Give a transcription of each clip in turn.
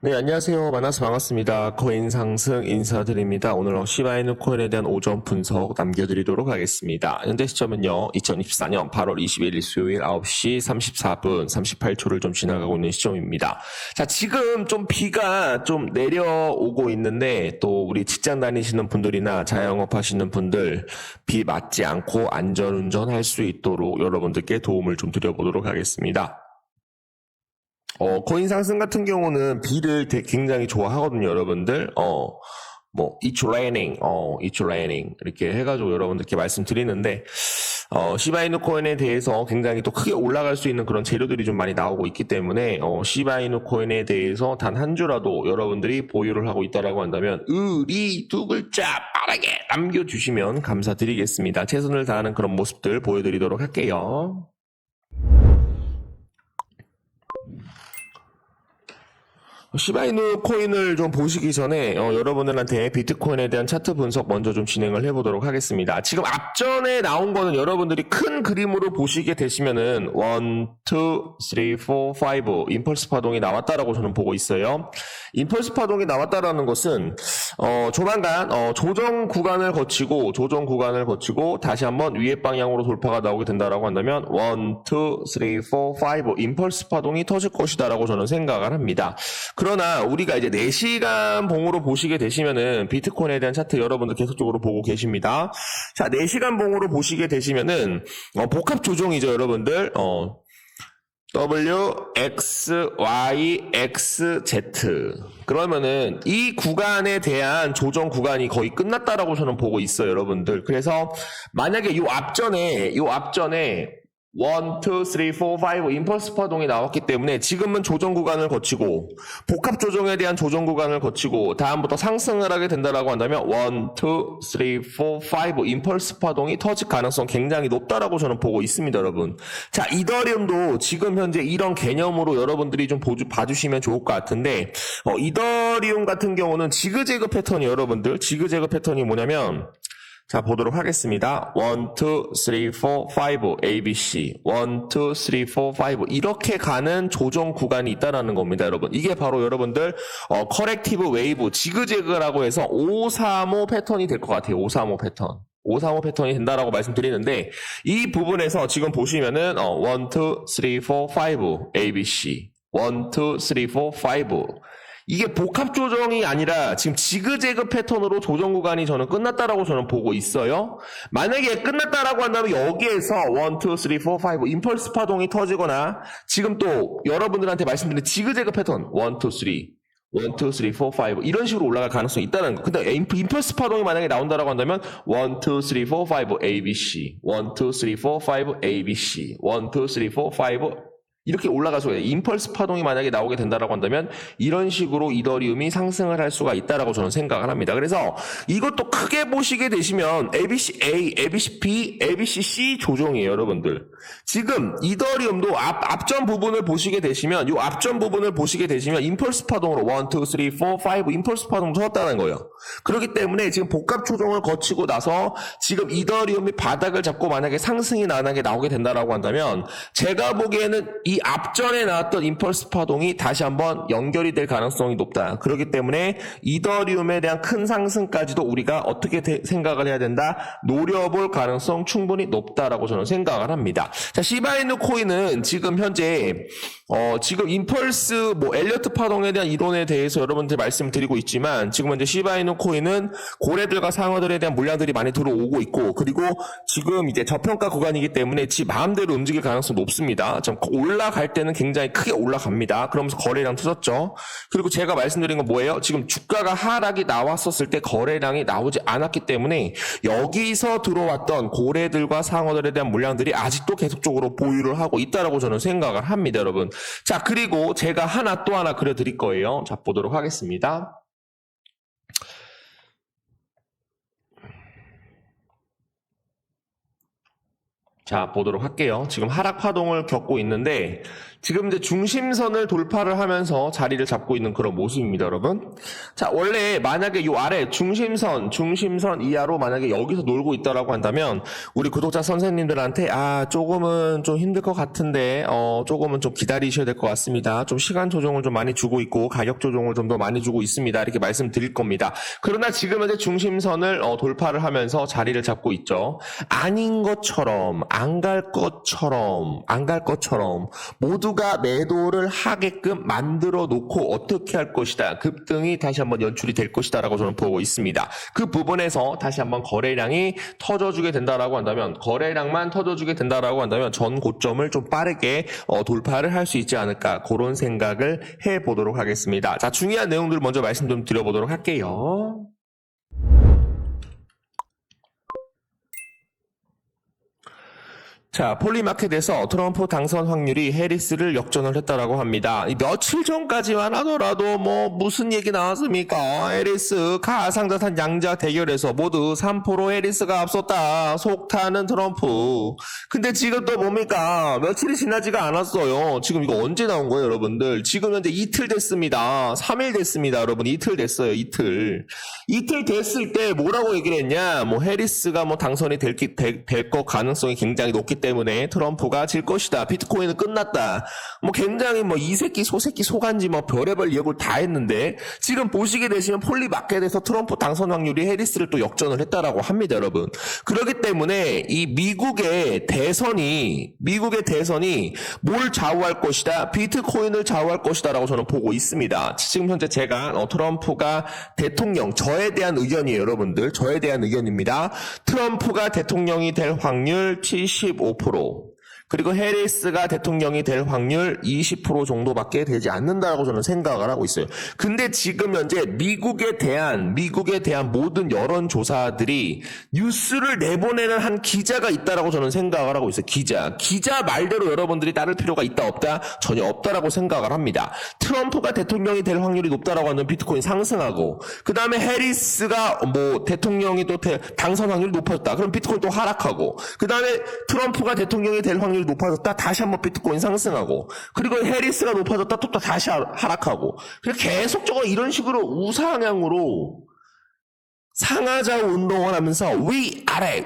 네, 안녕하세요. 만나서 반갑습니다. 코인 상승 인사드립니다. 오늘 시바이누 코인에 대한 오전 분석 남겨드리도록 하겠습니다. 현재 시점은요, 2024년 8월 21일 수요일 9시 34분 38초를 좀 지나가고 있는 시점입니다. 자, 지금 좀 비가 좀 내려오고 있는데, 또 우리 직장 다니시는 분들이나 자영업 하시는 분들, 비 맞지 않고 안전운전 할 수 있도록 여러분들께 도움을 좀 드려보도록 하겠습니다. 코인 상승 같은 경우는 비를 굉장히 좋아하거든요, 여러분들. it's raining, it's raining. 이렇게 해가지고 여러분들께 말씀드리는데, 시바이누 코인에 대해서 굉장히 또 크게 올라갈 수 있는 그런 재료들이 좀 많이 나오고 있기 때문에, 시바이누 코인에 대해서 단 한 주라도 여러분들이 보유를 하고 있다라고 한다면, 의리 두 글자 빠르게 남겨주시면 감사드리겠습니다. 최선을 다하는 그런 모습들 보여드리도록 할게요. 시바이누 코인을 좀 보시기 전에 여러분들한테 비트코인에 대한 차트 분석 먼저 좀 진행을 해보도록 하겠습니다. 지금 앞전에 나온 거는 여러분들이 큰 그림으로 보시게 되시면은 1, 2, 3, 4, 5 임펄스 파동이 나왔다라고 저는 보고 있어요. 임펄스 파동이 나왔다라는 것은 조만간 조정 구간을 거치고 다시 한번 위에 방향으로 돌파가 나오게 된다라고 한다면 1, 2, 3, 4, 5 임펄스 파동이 터질 것이다라고 저는 생각을 합니다. 그러나 우리가 이제 4시간 봉으로 보시게 되시면은 비트코인에 대한 차트 여러분들 계속적으로 보고 계십니다. 자, 4시간 봉으로 보시게 되시면은 복합 조정이죠, 여러분들. W, X, Y, X, Z. 그러면은 이 구간에 대한 조정 구간이 거의 끝났다라고 저는 보고 있어요, 여러분들. 그래서 만약에 요 앞전에 1, 2, 3, 4, 5 임펄스 파동이 나왔기 때문에 지금은 조정 구간을 거치고 복합 조정에 대한 조정 구간을 거치고 다음부터 상승을 하게 된다라고 한다면 1, 2, 3, 4, 5 임펄스 파동이 터질 가능성 굉장히 높다라고 저는 보고 있습니다, 여러분. 자, 이더리움도 지금 현재 이런 개념으로 여러분들이 좀 봐주시면 좋을 것 같은데 이더리움 같은 경우는 지그재그 패턴이 여러분들 지그재그 패턴이 뭐냐면 자, 보도록 하겠습니다. 1, 2, 3, 4, 5 ABC 1, 2, 3, 4, 5 이렇게 가는 조정 구간이 있다라는 겁니다, 여러분. 이게 바로 여러분들 커렉티브 웨이브 지그재그라고 해서 535 패턴이 될 것 같아요. 535 패턴. 535 패턴이 된다라고 말씀드리는데 이 부분에서 지금 보시면은 1, 2, 3, 4, 5 ABC 1, 2, 3, 4, 5 이게 복합 조정이 아니라 지금 지그재그 패턴으로 조정 구간이 저는 끝났다라고 저는 보고 있어요. 만약에 끝났다라고 한다면 여기에서 1, 2, 3, 4, 5 임펄스 파동이 터지거나 지금 또 여러분들한테 말씀드린 지그재그 패턴 1, 2, 3 1, 2, 3, 4, 5 이런 식으로 올라갈 가능성이 있다는 거. 근데 임펄스 파동이 만약에 나온다라고 한다면 1, 2, 3, 4, 5 ABC 1, 2, 3, 4, 5 ABC 1, 2, 3, 4, 5 이렇게 올라가서 임펄스 파동이 만약에 나오게 된다라고 한다면 이런 식으로 이더리움이 상승을 할 수가 있다라고 저는 생각을 합니다. 그래서 이것도 크게 보시게 되시면 ABC A, ABC B, ABC C 조정이에요, 여러분들. 지금 이더리움도 앞전 부분을 보시게 되시면 이 앞전 부분을 보시게 되시면 임펄스 파동으로 1, 2, 3, 4, 5 임펄스 파동을 터졌다는 거예요. 그렇기 때문에 지금 복합 조정을 거치고 나서 지금 이더리움이 바닥을 잡고 만약에 상승이 만약에 나오게 된다라고 한다면 제가 보기에는 이 앞전에 나왔던 임펄스 파동이 다시 한번 연결이 될 가능성이 높다. 그렇기 때문에 이더리움에 대한 큰 상승까지도 우리가 어떻게 생각을 해야 된다? 노려볼 가능성 충분히 높다라고 저는 생각을 합니다. 자, 시바이누 코인은 지금 현재 지금 임펄스 엘리어트 파동에 대한 이론에 대해서 여러분들 말씀드리고 있지만 지금 현재 시바이누 코인은 고래들과 상어들에 대한 물량들이 많이 들어오고 있고 그리고 지금 이제 저평가 구간이기 때문에 지 마음대로 움직일 가능성이 높습니다. 좀 올라갈 때는 굉장히 크게 올라갑니다. 그러면서 거래량 터졌죠. 그리고 제가 말씀드린 건 뭐예요? 지금 주가가 하락이 나왔었을 때 거래량이 나오지 않았기 때문에 여기서 들어왔던 고래들과 상어들에 대한 물량들이 아직도 계속적으로 보유를 하고 있다라고 저는 생각을 합니다, 여러분. 자, 그리고 제가 또 하나 그려드릴 거예요. 자, 보도록 하겠습니다. 자, 보도록 할게요. 지금 하락 파동을 겪고 있는데 지금 이제 중심선을 돌파를 하면서 자리를 잡고 있는 그런 모습입니다, 여러분. 자, 원래 만약에 요 아래 중심선 이하로 만약에 여기서 놀고 있다라고 한다면 우리 구독자 선생님들한테 조금은 좀 힘들 것 같은데 조금은 좀 기다리셔야 될 것 같습니다. 좀 시간 조정을 좀 많이 주고 있고 가격 조정을 좀 더 많이 주고 있습니다. 이렇게 말씀드릴 겁니다. 그러나 지금 현재 중심선을 돌파를 하면서 자리를 잡고 있죠. 아닌 것처럼 안 갈 것처럼 모두가 매도를 하게끔 만들어 놓고 어떻게 할 것이다. 급등이 다시 한번 연출이 될 것이다 라고 저는 보고 있습니다. 그 부분에서 다시 한번 거래량이 터져주게 된다라고 한다면 거래량만 터져주게 된다라고 한다면 전 고점을 좀 빠르게 돌파를 할 수 있지 않을까 그런 생각을 해보도록 하겠습니다. 자, 중요한 내용들 먼저 말씀 좀 드려보도록 할게요. 자, 폴리마켓에서 트럼프 당선 확률이 해리스를 역전을 했다라고 합니다. 며칠 전까지만 하더라도 무슨 얘기 나왔습니까? 해리스 가상자산 양자 대결에서 모두 3% 해리스가 앞섰다. 속타는 트럼프. 근데 지금 또 뭡니까? 며칠이 지나지가 않았어요. 지금 이거 언제 나온 거예요, 여러분들? 지금 현재 이틀 됐습니다. 3일 됐습니다, 여러분. 이틀 됐어요, 이틀. 이틀 됐을 때 뭐라고 얘기를 했냐? 해리스가 당선이 될 것 가능성이 굉장히 높기 때문에 트럼프가 질 것이다. 비트코인은 끝났다. 굉장히 이 새끼 소새끼 소간지 별의별 예고를 다 했는데 지금 보시게 되시면 폴리마켓에서 트럼프 당선 확률이 해리스를 또 역전을 했다라고 합니다, 여러분. 그렇기 때문에 이 미국의 대선이 뭘 좌우할 것이다. 비트코인을 좌우할 것이다라고 저는 보고 있습니다. 지금 현재 제가 트럼프가 대통령 저에 대한 의견이에요, 여러분들. 저에 대한 의견입니다. 트럼프가 대통령이 될 확률 75%. 그리고 해리스가 대통령이 될 확률 20% 정도밖에 되지 않는다고 저는 생각을 하고 있어요. 근데 지금 현재 미국에 대한 모든 여론조사들이 뉴스를 내보내는 한 기자가 있다라고 저는 생각을 하고 있어요. 기자 말대로 여러분들이 따를 필요가 있다 없다? 전혀 없다라고 생각을 합니다. 트럼프가 대통령이 될 확률이 높다라고 하는 비트코인 상승하고 그 다음에 해리스가 대통령이 또 당선 확률이 높아졌다. 그럼 비트코인 또 하락하고 그 다음에 트럼프가 대통령이 될 확률이 높아졌다. 다시 한번 비트코인 상승하고 그리고 해리스가 높아졌다. 또 다시 하락하고 계속적으로 이런 식으로 우상향으로 상하좌우 운동을 하면서 위아래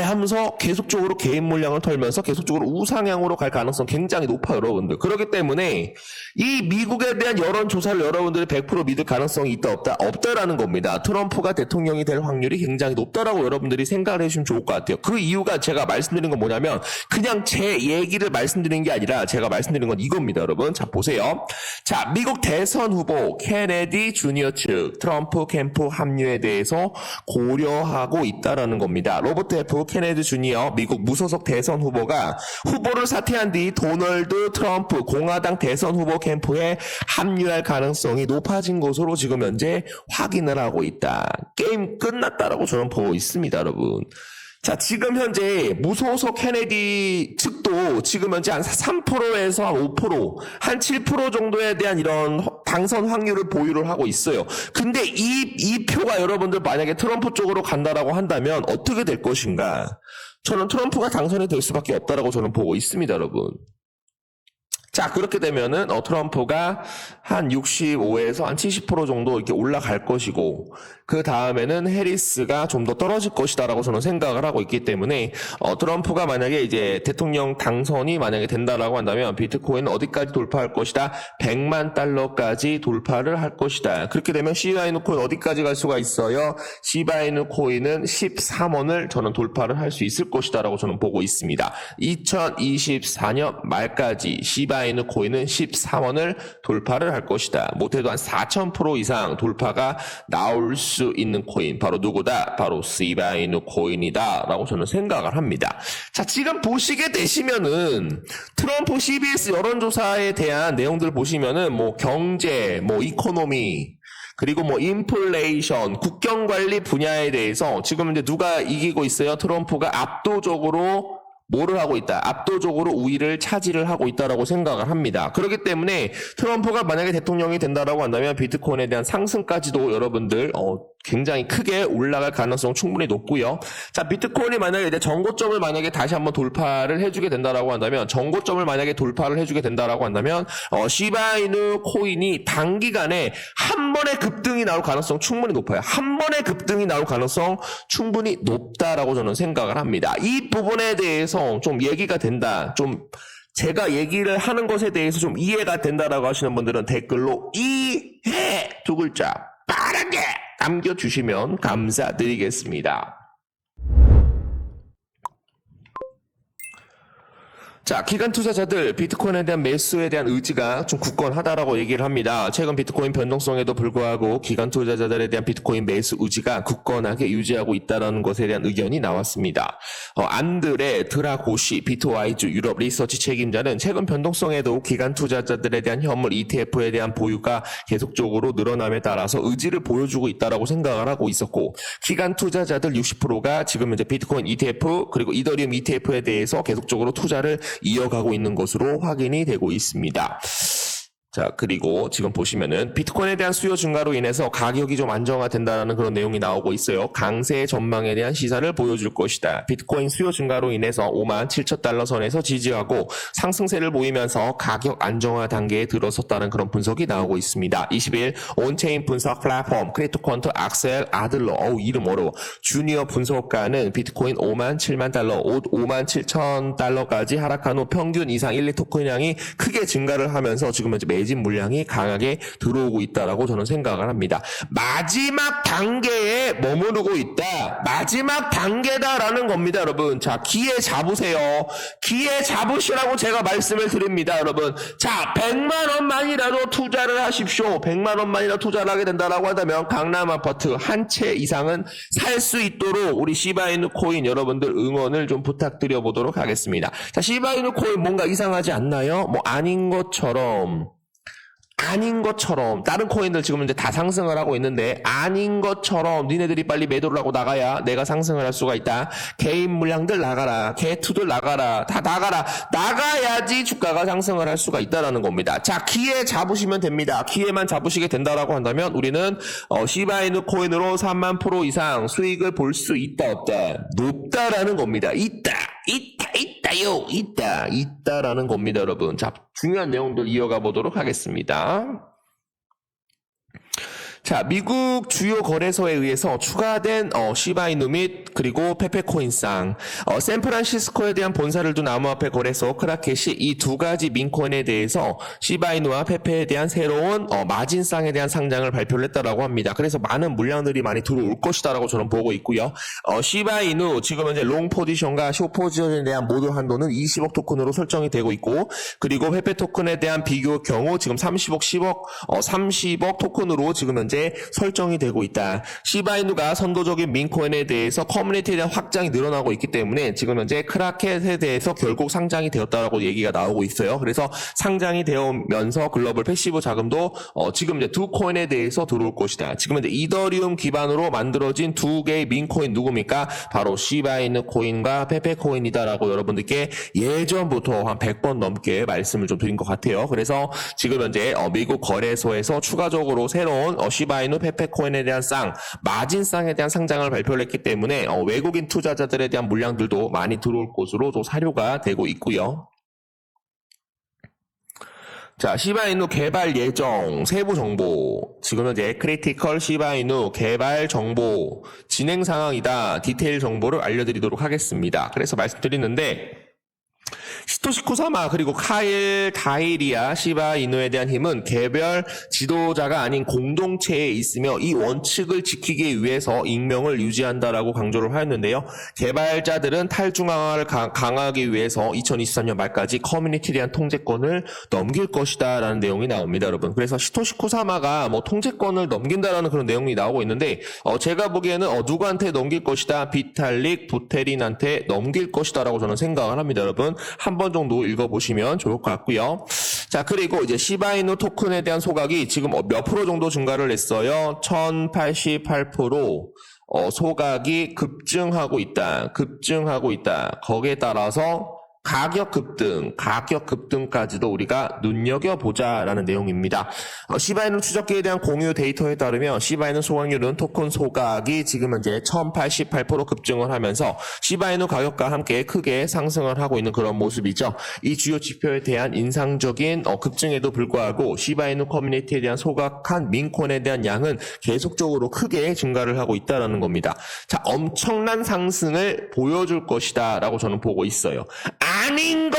하면서 계속적으로 개인 물량을 털면서 계속적으로 우상향으로 갈 가능성 굉장히 높아요, 여러분들. 그렇기 때문에 이 미국에 대한 여론조사를 여러분들이 100% 믿을 가능성이 있다 없다? 없다라는 겁니다. 트럼프가 대통령이 될 확률이 굉장히 높다라고 여러분들이 생각을 해주시면 좋을 것 같아요. 그 이유가 제가 말씀드린 건 뭐냐면 그냥 제 얘기를 말씀드린 게 아니라 제가 말씀드린 건 이겁니다, 여러분. 자, 보세요. 자, 미국 대선 후보 케네디 주니어 측 트럼프 캠프 합류에 대해서 고려하고 있다라는 겁니다. 로버트 F. 케네디 주니어 미국 무소속 대선 후보가 후보를 사퇴한 뒤 도널드 트럼프 공화당 대선 후보 캠프에 합류할 가능성이 높아진 것으로 지금 현재 확인을 하고 있다. 게임 끝났다라고 저는 보고 있습니다, 여러분. 자, 지금 현재 무소속 케네디 측도 지금 현재 한 3%에서 한 5%, 한 7% 정도에 대한 이런 당선 확률을 보유를 하고 있어요. 근데 이 표가 여러분들 만약에 트럼프 쪽으로 간다라고 한다면 어떻게 될 것인가? 저는 트럼프가 당선이 될 수밖에 없다라고 저는 보고 있습니다, 여러분. 자, 그렇게 되면은 트럼프가 한 65에서 한 70% 정도 이렇게 올라갈 것이고 그 다음에는 해리스가 좀 더 떨어질 것이다라고 저는 생각을 하고 있기 때문에 트럼프가 만약에 이제 대통령 당선이 만약에 된다라고 한다면 비트코인은 어디까지 돌파할 것이다? 100만 달러까지 돌파를 할 것이다. 그렇게 되면 시바이누 코인 어디까지 갈 수가 있어요? 시바이누 코인은 13원을 저는 돌파를 할 수 있을 것이다라고 저는 보고 있습니다. 2024년 말까지 시바이누 코인은 13원을 돌파를 할 것이다. 못해도 한 4000% 이상 돌파가 나올 수 있는 코인 바로 누구다? 바로 시바이누 코인이다 라고 저는 생각을 합니다. 자, 지금 보시게 되시면은 트럼프 CBS 여론조사에 대한 내용들 보시면은 경제, 이코노미 그리고 인플레이션, 국경관리 분야에 대해서 지금 이제 누가 이기고 있어요? 트럼프가 압도적으로 뭐를 하고 있다? 압도적으로 우위를 차지를 하고 있다라고 생각을 합니다. 그렇기 때문에 트럼프가 만약에 대통령이 된다라고 한다면 비트코인에 대한 상승까지도 여러분들 굉장히 크게 올라갈 가능성 충분히 높고요. 자, 비트코인이 만약에 이제 전고점을 만약에 다시 한번 돌파를 해주게 된다라고 한다면, 전고점을 만약에 돌파를 해주게 된다라고 한다면, 시바이누 코인이 단기간에 한 번의 급등이 나올 가능성 충분히 높아요. 한 번의 급등이 나올 가능성 충분히 높다라고 저는 생각을 합니다. 이 부분에 대해서 좀 얘기가 된다. 좀 제가 얘기를 하는 것에 대해서 좀 이해가 된다라고 하시는 분들은 댓글로 이해 두 글자 빠르게 남겨주시면 감사드리겠습니다. 자, 기관 투자자들 비트코인에 대한 매수에 대한 의지가 좀 굳건하다라고 얘기를 합니다. 최근 비트코인 변동성에도 불구하고 기관 투자자들에 대한 비트코인 매수 의지가 굳건하게 유지하고 있다는 것에 대한 의견이 나왔습니다. 안드레 드라고시 비트와이즈 유럽 리서치 책임자는 최근 변동성에도 기관 투자자들에 대한 현물 ETF에 대한 보유가 계속적으로 늘어남에 따라서 의지를 보여주고 있다라고 생각을 하고 있었고, 기관 투자자들 60%가 지금 이제 비트코인 ETF 그리고 이더리움 ETF에 대해서 계속적으로 투자를 이어가고 있는 것으로 확인이 되고 있습니다. 자, 그리고 지금 보시면은 비트코인에 대한 수요 증가로 인해서 가격이 좀 안정화된다는 그런 내용이 나오고 있어요. 강세 전망에 대한 시사를 보여줄 것이다. 비트코인 수요 증가로 인해서 57,000달러 선에서 지지하고 상승세를 보이면서 가격 안정화 단계에 들어섰다는 그런 분석이 나오고 있습니다. 20일 온체인 분석 플랫폼 크립토퀀트 악셀 아들러, 이름 어려워, 주니어 분석가는 비트코인 57,000달러, 57,000달러까지 하락한 후 평균 이상 1, 2토큰량이 크게 증가를 하면서 지금 현재 매진 물량이 강하게 들어오고 있다라고 저는 생각을 합니다. 마지막 단계에 머무르고 있다. 마지막 단계다라는 겁니다, 여러분. 자, 기회 잡으세요. 기회 잡으시라고 제가 말씀을 드립니다, 여러분. 자, 100만 원만이라도 투자를 하십시오. 100만 원만이라도 투자를 하게 된다라고 한다면 강남 아파트 한 채 이상은 살 수 있도록 우리 시바이누 코인 여러분들 응원을 좀 부탁드려 보도록 하겠습니다. 자, 시바이누 코인 뭔가 이상하지 않나요? 뭐 아닌 것처럼 다른 코인들 지금 이제 다 상승을 하고 있는데, 아닌 것처럼 니네들이 빨리 매도를 하고 나가야 내가 상승을 할 수가 있다. 개인 물량들 나가라, 개투들 나가라, 다 나가야지 주가가 상승을 할 수가 있다라는 겁니다. 자, 기회 잡으시면 됩니다. 기회만 잡으시게 된다라고 한다면 우리는 시바이누 코인으로 3만 프로 이상 수익을 볼 수 있다, 없다? 높다라는 겁니다. 있다라는 겁니다, 여러분. 자, 중요한 내용들 이어가 보도록 하겠습니다. 자, 미국 주요 거래소에 의해서 추가된 시바이누 및 그리고 페페코인상, 샌프란시스코에 대한 본사를 둔 암호화폐 거래소 크라켓이 이 두 가지 민코인에 대해서 시바이누와 페페에 대한 새로운 마진상에 대한 상장을 발표를 했다라고 합니다. 그래서 많은 물량들이 많이 들어올 것이다라고 저는 보고 있고요. 시바이누 지금 현재 롱 포지션과 숏 포지션에 대한 모두 한도는 20억 토큰으로 설정이 되고 있고, 그리고 페페 토큰에 대한 비교 경우 지금 30억 토큰으로 지금 현재 설정이 되고 있다. 시바이누가 선도적인 민코인에 대해서 커뮤니티에 대한 확장이 늘어나고 있기 때문에 지금 현재 크라켓에 대해서 결국 상장이 되었다라고 얘기가 나오고 있어요. 그래서 상장이 되면서 글로벌 패시브 자금도 지금 이제 두 코인에 대해서 들어올 것이다. 지금 이제 이더리움 기반으로 만들어진 두 개의 민코인 누굽니까? 바로 시바이누 코인과 페페 코인이다라고 여러분들께 예전부터 한 100번 넘게 말씀을 좀 드린 것 같아요. 그래서 지금 현재 미국 거래소에서 추가적으로 새로운 시바이누 페페코인에 대한 마진상에 대한 상장을 발표를 했기 때문에 외국인 투자자들에 대한 물량들도 많이 들어올 것으로 또 사료가 되고 있고요. 자, 시바이누 개발 예정 세부 정보, 지금 현재 크리티컬 시바이누 개발 정보 진행 상황이다. 디테일 정보를 알려드리도록 하겠습니다. 그래서 말씀드리는데, 시토시 쿠사마 그리고 카일 다이리아 시바이누에 대한 힘은 개별 지도자가 아닌 공동체에 있으며 이 원칙을 지키기 위해서 익명을 유지한다라고 강조를 하였는데요. 개발자들은 탈중앙화를 강화하기 위해서 2023년 말까지 커뮤니티에 대한 통제권을 넘길 것이다 라는 내용이 나옵니다, 여러분. 그래서 시토시 쿠사마가 뭐 통제권을 넘긴다라는 그런 내용이 나오고 있는데, 제가 보기에는 누구한테 넘길 것이다, 비탈릭 부테린한테 넘길 것이다 라고 저는 생각을 합니다, 여러분. 한 번 정도 읽어보시면 좋을 것 같고요. 자, 그리고 이제 시바이누 토큰에 대한 소각이 지금 몇 프로 정도 증가를 했어요? 1088% 소각이 급증하고 있다. 거기에 따라서 가격 급등까지도 우리가 눈여겨보자라는 내용입니다. 시바이누 추적기에 대한 공유 데이터에 따르면 시바이누 소각률은 토큰 소각이 지금 현재 1088% 급증을 하면서 시바이누 가격과 함께 크게 상승을 하고 있는 그런 모습이죠. 이 주요 지표에 대한 인상적인 급증에도 불구하고 시바이누 커뮤니티에 대한 소각한 민콘에 대한 양은 계속적으로 크게 증가를 하고 있다는 겁니다. 자, 엄청난 상승을 보여줄 것이다 라고 저는 보고 있어요. 아닌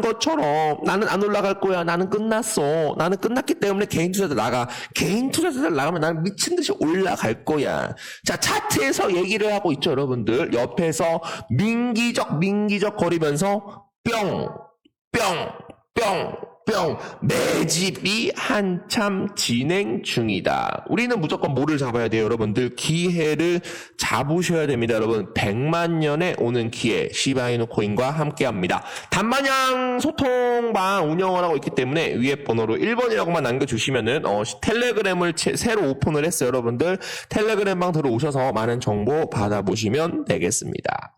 것처럼 나는 안 올라갈 거야. 나는 끝났어. 나는 끝났기 때문에 개인 투자자 나가. 개인 투자자 나가면 나는 미친 듯이 올라갈 거야. 자, 차트에서 얘기를 하고 있죠, 여러분들. 옆에서 민기적 거리면서 뿅 매집이 한참 진행 중이다. 우리는 무조건 뭐를 잡아야 돼요, 여러분들? 기회를 잡으셔야 됩니다, 여러분. 100만 년에 오는 기회, 시바이누 코인과 함께합니다. 단마냥 소통방 운영을 하고 있기 때문에 위에 번호로 1번이라고만 남겨주시면은 텔레그램을 새로 오픈을 했어요, 여러분들. 텔레그램방 들어오셔서 많은 정보 받아보시면 되겠습니다.